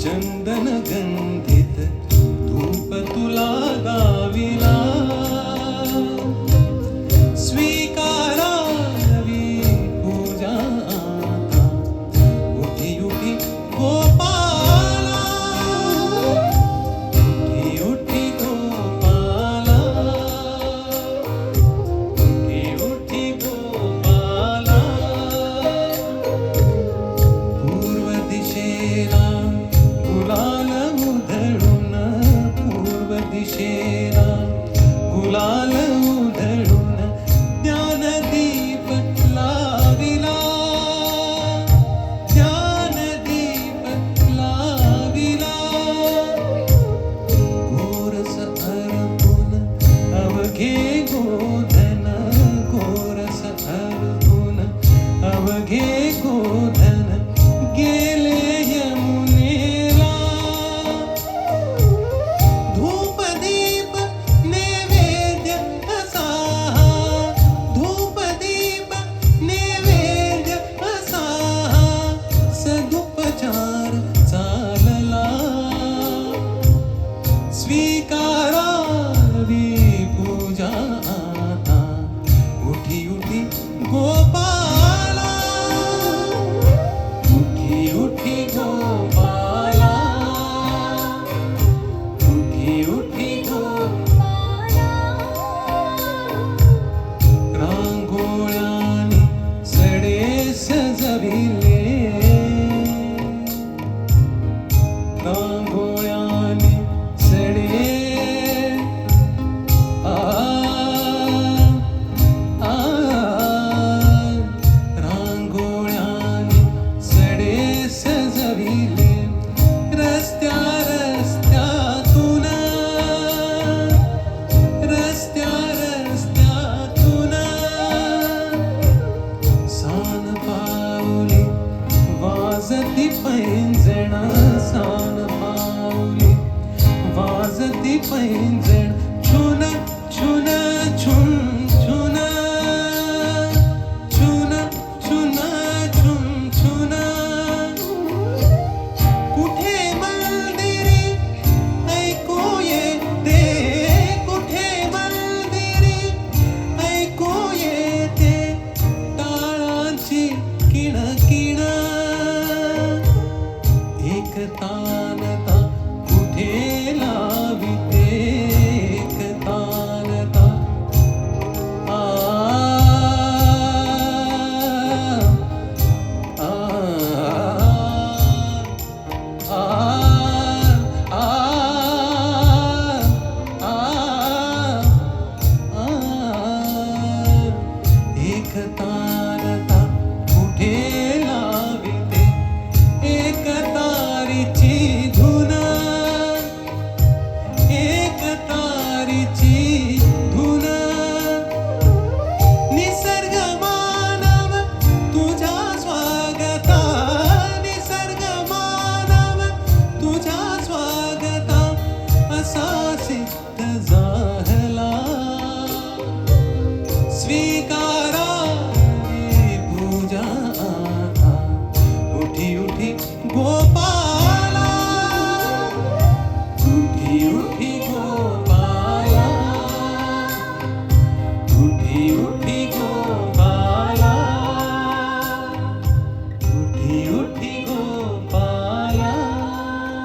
चंदन गंधित धूप तुला गाविला स्वीकारावी पूजा आता उठी उठी गोपाला उठी उठी गोपाला उठी उठी गोपाला पूर्व दिशेला गुलाल उधळून पूर्व दिशेला गुलाल उधळून ज्ञानदीप लाविला ज्ञानदीप लाविला गोरस अर्पून अवघे गोधन गोरस अर्पून अवघे गोधन गेले यमुनेला धूपदीप नैवेद्य असा धूपदीप नैवेद्य असा सदुपचार चालला स्वीकारावी पूजा आता उठी उठी गोपाला उठी उठी गोपाला उठी उठी गोपाला रांगोळ्यानी सडे सजविले रांगोळ्यानी सडे रांगोळ्यानी सडे सजविले रस्त्या रस्त्यातून रस्त्या रस्त्यातून सान पाऊली वाजती पैंजण सान पाऊली वाजती पैंजण छुन छुन छुन छुन छुन छुन छुन छुन कुठे मंदिरी ऐकू येते कुठे मंदिरी ऐकू येते टाळांची किणकिण एक तानता कुठे लाविते एक तानता आ आ आ आ आ एक तानता कुठे लाविते एक तारीची धुन एक तारीची धुन निसर्ग मानव तुझ्या स्वागता निसर्ग मानव तुझ्या स्वागता असा सिद्ध झाला स्वीकारावी पूजा आता उठी उठी गो